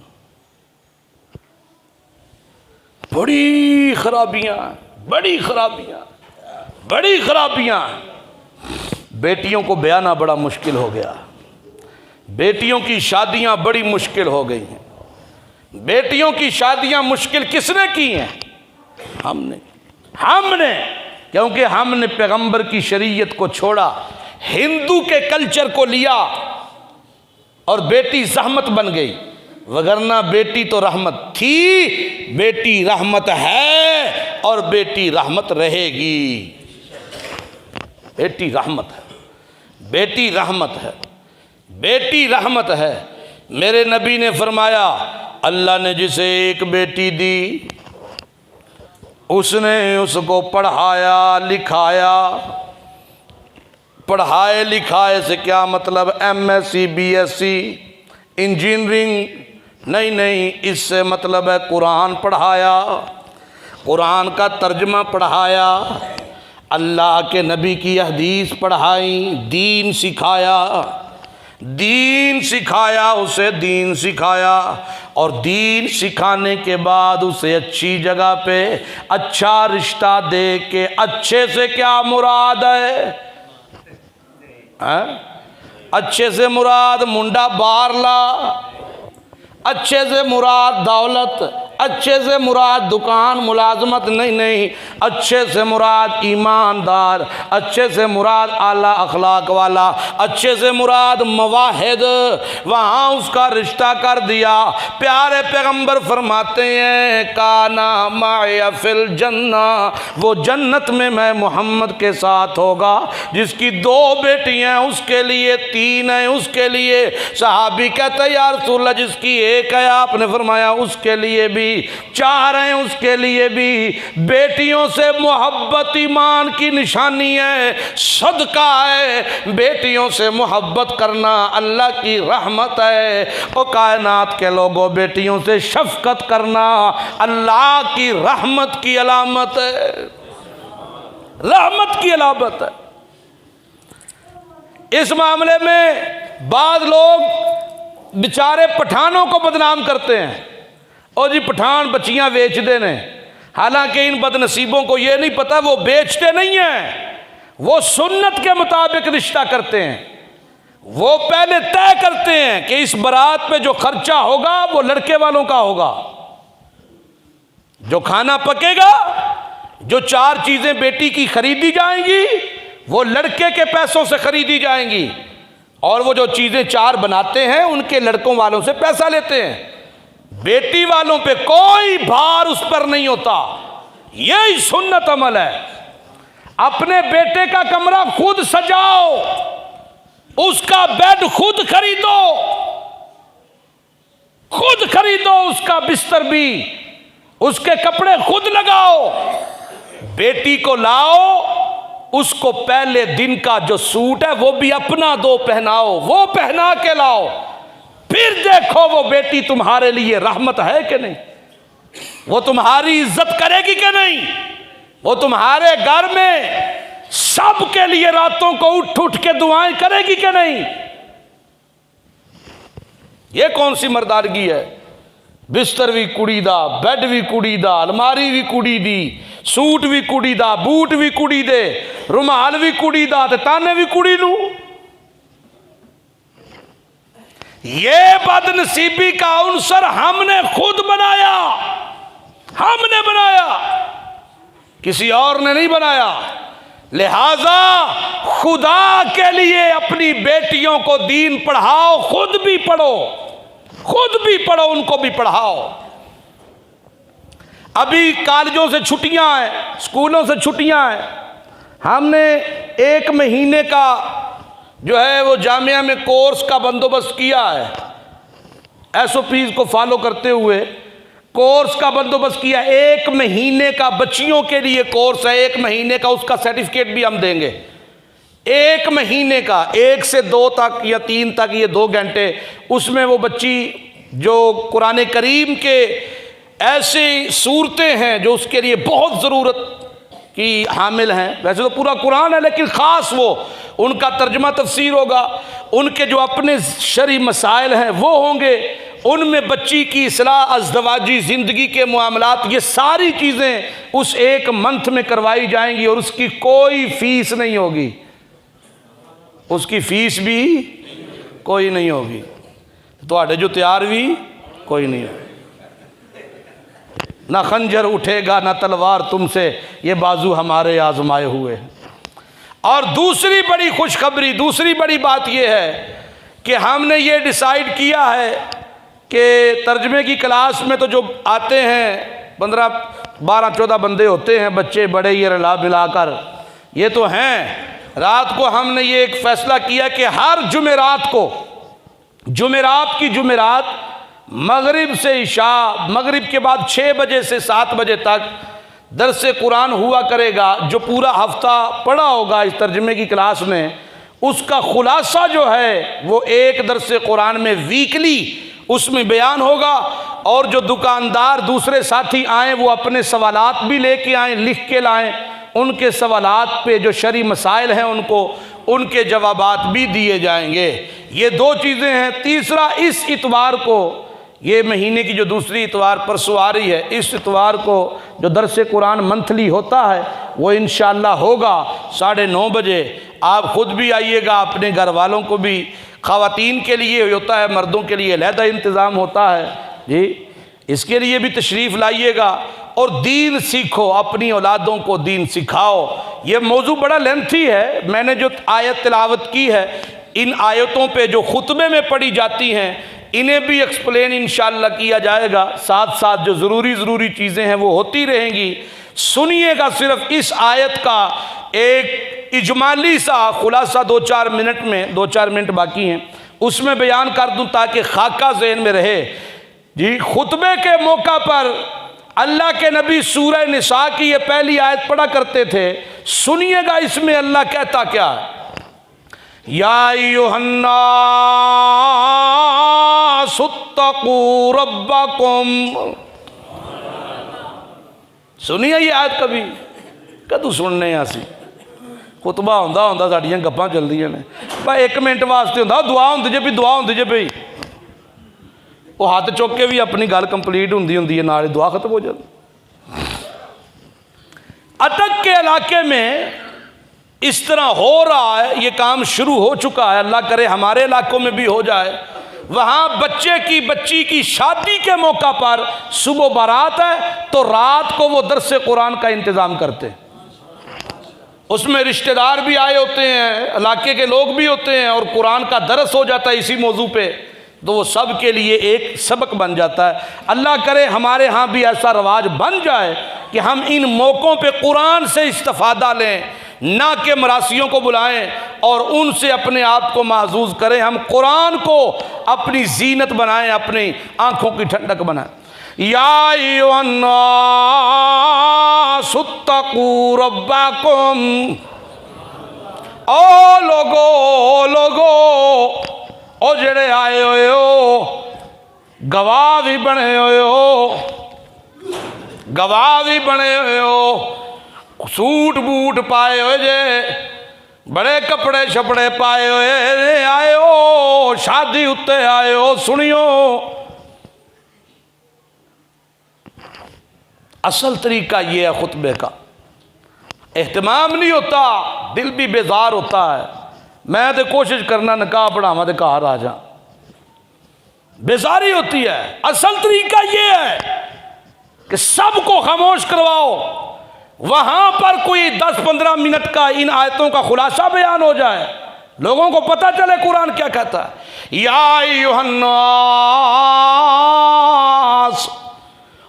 बड़ी खराबियां, बड़ी खराबियां, बड़ी खराबियां। बेटियों को ब्याना बड़ा मुश्किल हो गया, बेटियों की शादियां बड़ी मुश्किल हो गई हैं। बेटियों की शादियां मुश्किल किसने की हैं? हमने क्योंकि हमने पैगंबर की शरीयत को छोड़ा, हिंदू के कल्चर को लिया और बेटी जहमत बन गई। वगरना बेटी तो रहमत थी, बेटी रहमत है और बेटी रहमत रहेगी। बेटी रहमत है, बेटी रहमत है, बेटी रहमत है। मेरे नबी ने फरमाया, अल्लाह ने जिसे एक बेटी दी, उसने उसको पढ़ाया लिखाया। पढ़ाए लिखाए से क्या मतलब? MSc BSc इंजीनियरिंग नहीं, इससे मतलब है कुरान पढ़ाया, कुरान का तर्जमा पढ़ाया, अल्लाह के नबी की हदीस पढ़ाई, दीन सिखाया, दीन सिखाया, उसे दीन सिखाया। और दीन सिखाने के बाद उसे अच्छी जगह पे अच्छा रिश्ता दे के, अच्छे से क्या मुराद है? अच्छे से मुराद मुंडा बारला, अच्छे से मुराद दौलत, अच्छे से मुराद दुकान मुलाजमत नहीं, अच्छे से मुराद ईमानदार, अच्छे से मुराद आला अखलाक वाला, अच्छे से मुराद मवाहिद, वहाँ उसका रिश्ता कर दिया। प्यारे पैगंबर फरमाते हैं काना माया फिल जन्ना, वो जन्नत में मैं मोहम्मद के साथ होगा। जिसकी 2 बेटियां उसके लिए 3 हैं उसके लिए। सहाबी कहते या रसूल अल्लाह जिसकी 1 है आपने फरमाया उसके लिए भी, 4 हैं उसके लिए भी। बेटियों से मोहब्बत ईमान की निशानी है, सदका है। बेटियों से मोहब्बत करना अल्लाह की रहमत है। और कायनात के लोगों बेटियों से शफकत करना अल्लाह की रहमत की अलामत है, रहमत की अलामत है। इस मामले में बाद लोग बेचारे पठानों को बदनाम करते हैं और जी पठान बच्चियां बेचते ने। हालांकि इन बदनसीबों को यह नहीं पता वो बेचते नहीं हैं, वो सुन्नत के मुताबिक रिश्ता करते हैं। वो पहले तय करते हैं कि इस बारात पे जो खर्चा होगा वो लड़के वालों का होगा, जो खाना पकेगा, जो 4 चीजें बेटी की खरीदी जाएंगी वो लड़के के पैसों से खरीदी जाएंगी, और वो जो चीजें 4 बनाते हैं उनके लड़कों वालों से पैसा लेते हैं। बेटी वालों पे कोई भार उस पर नहीं होता। यही सुन्नत अमल है। अपने बेटे का कमरा खुद सजाओ, उसका बेड खुद खरीदो, खुद खरीदो उसका बिस्तर भी, उसके कपड़े खुद लगाओ। बेटी को लाओ, उसको पहले दिन का जो सूट है वो भी अपना दो पहनाओ, वो पहना के लाओ, फिर देखो वो बेटी तुम्हारे लिए रहमत है कि नहीं, वो तुम्हारी इज्जत करेगी कि नहीं, वो तुम्हारे घर में सबके लिए रातों को उठ उठ के दुआएं करेगी कि नहीं। ये कौन सी मर्दानगी है। बिस्तर भी कुड़ी दा, बेड भी कुड़ी दा, अलमारी भी कुड़ी दी, सूट भी कुड़ी दा, बूट भी कुड़ी दे, रुमाल भी कुड़ी दा, ते ताने भी कुड़ी नू। ये बदनसीबी का अवसर हमने खुद बनाया, हमने बनाया, किसी और ने नहीं बनाया। लिहाजा खुदा के लिए अपनी बेटियों को दीन पढ़ाओ, खुद भी पढ़ो, खुद भी पढ़ो, उनको भी पढ़ाओ। अभी कॉलेजों से छुट्टियां हैं, स्कूलों से छुट्टियां हैं, हमने 1 महीने का जो है वो जामिया में कोर्स का बंदोबस्त किया है। SOPs को फॉलो करते हुए कोर्स का बंदोबस्त किया। 1 महीने का बच्चियों के लिए कोर्स है, 1 महीने का, उसका सर्टिफिकेट भी हम देंगे। 1 महीने का, 1 से 2 तक या 3 तक, ये 2 घंटे, उसमें वो बच्ची जो कुरान करीम के ऐसी सूरतें हैं जो उसके लिए बहुत ज़रूरत की हामिल हैं। वैसे तो पूरा कुरान है लेकिन ख़ास वो उनका तर्जमा तफसीर होगा, उनके जो अपने शरई मसाइल हैं वो होंगे, उनमें बच्ची की इस्लाह, अज़दवाजी ज़िंदगी के मामलात, ये सारी चीज़ें उस 1 मंथ में करवाई जाएंगी और उसकी कोई फ़ीस नहीं होगी, उसकी फ़ीस भी कोई नहीं होगी। तो जो तैयार भी कोई नहीं होगी। ना खंजर उठेगा ना तलवार तुमसे, ये बाजू हमारे आजमाए हुए। और दूसरी बड़ी खुशखबरी, दूसरी बड़ी बात यह है कि हमने ये डिसाइड किया है कि तर्जमे की क्लास में तो जो आते हैं 15, 12, 14 बंदे होते हैं, बच्चे बड़े, ये रला मिलाकर ये तो हैं। रात को हमने ये एक फ़ैसला किया कि हर जुमेरात को, जुमेरात की जुमेरात मगरिब से इशा, मगरिब के बाद 6 बजे से 7 बजे तक दर्स कुरान हुआ करेगा। जो पूरा हफ्ता पढ़ा होगा इस तर्जमे की क्लास में, उसका खुलासा जो है वो एक दर्स कुरान में वीकली उसमें बयान होगा। और जो दुकानदार दूसरे साथी आएँ वो अपने सवालात भी लेके आएँ, लिख के लाएँ, उनके सवालात पे जो शरई मसाइल हैं उनको उनके जवाबात भी दिए जाएंगे। ये 2 चीज़ें हैं। तीसरा, इस इतवार को, ये महीने की जो दूसरी इतवार परसों आ रही है, इस इतवार को जो दर्स कुरान मंथली होता है वो इंशाअल्लाह होगा 9:30 बजे। आप ख़ुद भी आइएगा, अपने घर वालों को भी, ख़वातीन के लिए होता है, मर्दों के लिए अलहदा इंतज़ाम होता है जी। इसके लिए भी तशरीफ़ लाइएगा और दीन सीखो, अपनी औलादों को दीन सिखाओ। ये मौजू बड़ा लेंथी है, मैंने जो आयत तिलावत की है, इन आयतों पे जो खुतबे में पढ़ी जाती हैं इन्हें भी एक्सप्लेन इंशाअल्लाह किया जाएगा। साथ साथ जो ज़रूरी चीज़ें हैं वो होती रहेंगी। सुनिएगा सिर्फ इस आयत का एक इजमाली सा खुलासा 2-4 मिनट में, 2-4 मिनट बाकी हैं, उसमें बयान कर दूं ताकि खाका ज़हन में रहे। जी, खुतबे के मौका पर अल्लाह के नबी सूरह निसा की ये पहली आयत पढ़ा करते थे। सुनिएगा इसमें अल्लाह कहता क्या है, या अय्युहन्नास इत्तक़ू रब्बकुम। सुनिए ये आयत कभी कदू सुनने आसी खुतबा होंदा साड़ियां गप्पां चलदियां ने, भाई 1 मिनट वास्ते होंदा, दुआ होंदी जे भी, दुआ होंदी जे भाई वो हाथ चुक के भी अपनी गल कंप्लीट होंदी है, नाल ही दुआ खत्म हो जाती। अटक के इलाके में इस तरह हो रहा है, ये काम शुरू हो चुका है, अल्लाह करे हमारे इलाकों में भी हो जाए। वहाँ बच्ची की शादी के मौका पर सुबह बारात है तो रात को वो दरस कुरान का इंतज़ाम करते हैं। उसमें रिश्तेदार भी आए होते हैं, इलाके के लोग भी होते हैं, और कुरान का दरस हो जाता है इसी मौजू पे, तो वो सब के लिए एक सबक बन जाता है। अल्लाह करे हमारे यहाँ भी ऐसा रवाज बन जाए कि हम इन मौक़ों पे कुरान से इस्तिफ़ादा लें, ना कि मरासियों को बुलाएं और उनसे अपने आप को महजूज करें। हम कुरान को अपनी जीनत बनाएं, अपनी आँखों की ठंडक बनाएं। या अय्युहन्नास इत्तक़ू रब्बकुम, ओ लोगो ओ जेड़े आए हुए हो, गवाह भी बने हुए हो, गवाह भी बने हुए हो, सूट बूट पाए हुए जे, बड़े कपड़े छपड़े पाए हुए आए हो, शादी उत्ते आए हो। सुनियो, असल तरीका ये है खुतबे का, एहतमाम नहीं होता, दिल भी बेजार होता है। मैं तो कोशिश करना निकाह पढ़ावा तो घर आ जा, बेजारी होती है। असल तरीका ये है कि सबको खामोश करवाओ, वहां पर कोई 10-15 मिनट का इन आयतों का खुलासा बयान हो जाए, लोगों को पता चले कुरान क्या कहता है। या अय्युहन्नास,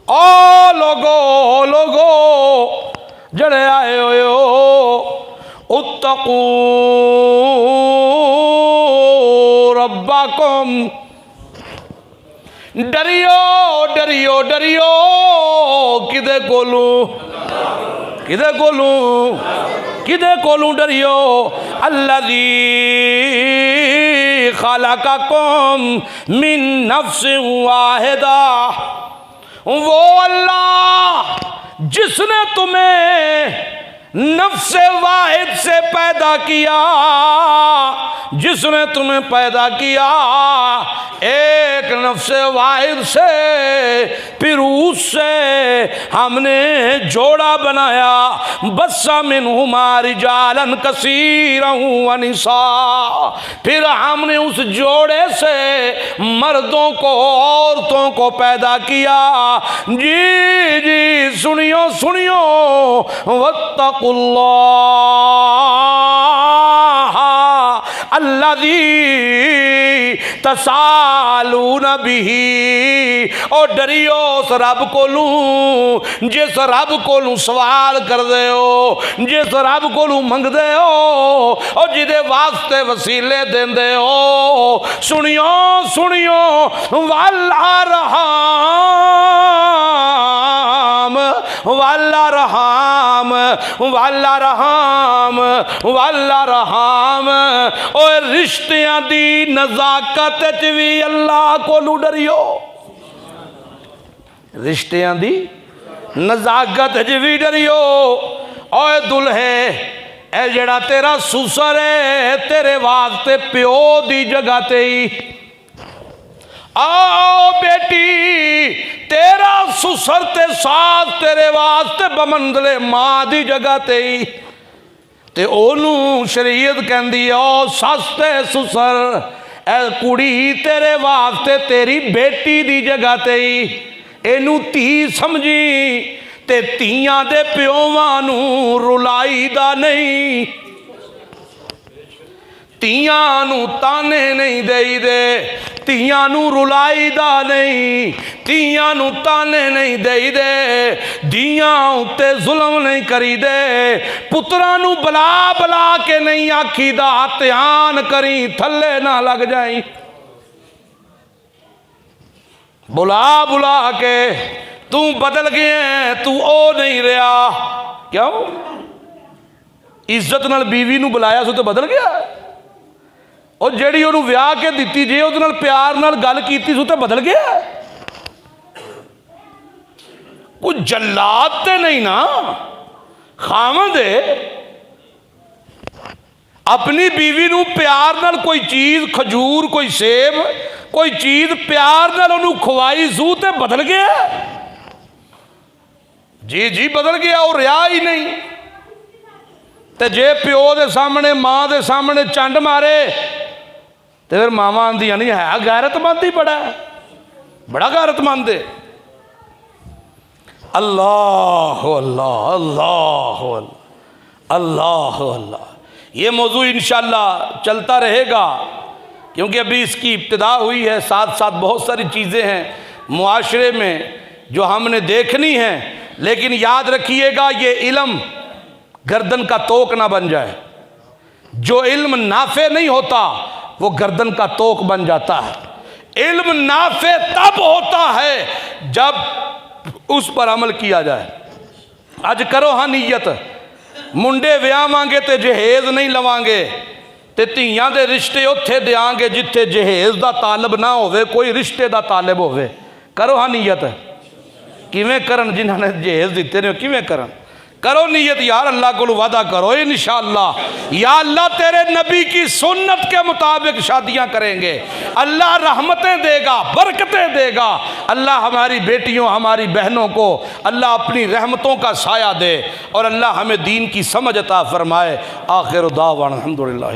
ओ लोगो जड़े आए हुए हो, इत्तक़ू रब्बकुम, डरियो किदे कोलू डरियो, अल्लज़ी खलक़कुम मिन नफ्सिन वाहिदा, वो अल्लाह जिसने तुम्हें नफ्स वाहिद से पैदा किया, जिसने तुम्हें पैदा किया एक नफ्स वाहिद से, फिर उससे हमने जोड़ा बनाया, बस्सा मिनहुमा रिजालन कसीरन व निसा, फिर हमने उस जोड़े से मर्दों को औरतों को पैदा किया। जी सुनियो वत्तकुल्लाह अल्लज़ी तसालून बिही, और डरियो उस रब कोलू जिस रब कोलू सवाल कर दे हो, जिस रब कोलू मंगदे हो और जिदे वास्ते वसीले देंदे हो। सुनियो वाला रहाम और रिश्तियां दी नजाकत च भी अल्लाह को डरियो, रिश्तियां दी नजाकत च भी डरियो। और दुल्हे ए जेड़ा तेरा सुसर है, तेरे वास्ते प्यो दी जगह ते ही, आओ बेटी तेरा सुसर ते सास तेरे वास्ते बमंदले मां दी जगह ते ही, ते ओनू शरीयत कहंदी ओ सस ते सुसर, ए कुड़ी तेरे वास्ते तेरी बेटी दी जगह ते ही। इनू धी समझी ते धीआं दे प्योवां नू रुलाईदा नहीं, ਧੀਆਂ ਨੂੰ ਤਾਨੇ नहीं देईदे, ਧੀਆਂ ਨੂੰ रुलाईदा नहीं, ਧੀਆਂ ਨੂੰ ਤਾਨੇ नहीं देईदे, ਧੀਆਂ उत्ते जुल्म नहीं करीदे, पुत्रां नू बुला बुला के नहीं आखीदा ध्यान करी थले ना लग जाई, बुला बुला के तू बदल गया, तू ओ नहीं रहा। क्यों? इज्जत नाल बीवी नू बुलाया सो तो बदल गया, और जिहड़ी उहनूं विआह के दित्ती जे उहदे नाल प्यार नाल गल कीती सो तो बदल गया। कोई जल्लाद ते नहीं ना, खावंद अपनी बीवी नूं प्यार नाल कोई चीज़ खजूर कोई सेब कोई चीज़ प्यार नाल उहनूं खवाई सू ते बदल गया। जी जी बदल गया, वो रहा ही नहीं। तो जे प्यो के सामने माँ के सामने चंड मारे तो फिर मावां आंदियां नहीं है गैरतमंद ही बड़ा गैरतमंद है। अल्लाह अल्लाह अल्लाह अल्लाह अल्लाह, ये मौजू इंशाअल्लाह चलता रहेगा, क्योंकि अभी इसकी इब्तिदा हुई है। साथ साथ बहुत सारी चीज़ें हैं मुआशरे में जो हमने देखनी है, लेकिन याद रखिएगा ये इल्म गर्दन का तोक ना बन जाए। जो इल्म नाफे नहीं होता वो गर्दन का तोक बन जाता है। इल्म नाफे तब होता है जब उस पर अमल किया जाए। अज करो हाँ नीयत, मुंडे विआवांगे तो जहेज नहीं लवांगे, ते धीआं दे रिश्ते उत्थे देंगे जिथे जहेज का तालब ना होवे, कोई रिश्ते का तालब होवे। करो हाँ नीयत, किवें करन जिन्होंने जहेज दिते ने किवें करन, करो नीयत यार, अल्लाह को वादा करो इंशाअल्लाह या अल्लाह तेरे नबी की सुन्नत के मुताबिक शादियां करेंगे, अल्लाह रहमतें देगा, बरकतें देगा। अल्लाह हमारी बेटियों हमारी बहनों को अल्लाह अपनी रहमतों का साया दे, और अल्लाह हमें दीन की समझ अता फरमाए। आखिर दावाना अल्हम्दुलिल्लाह।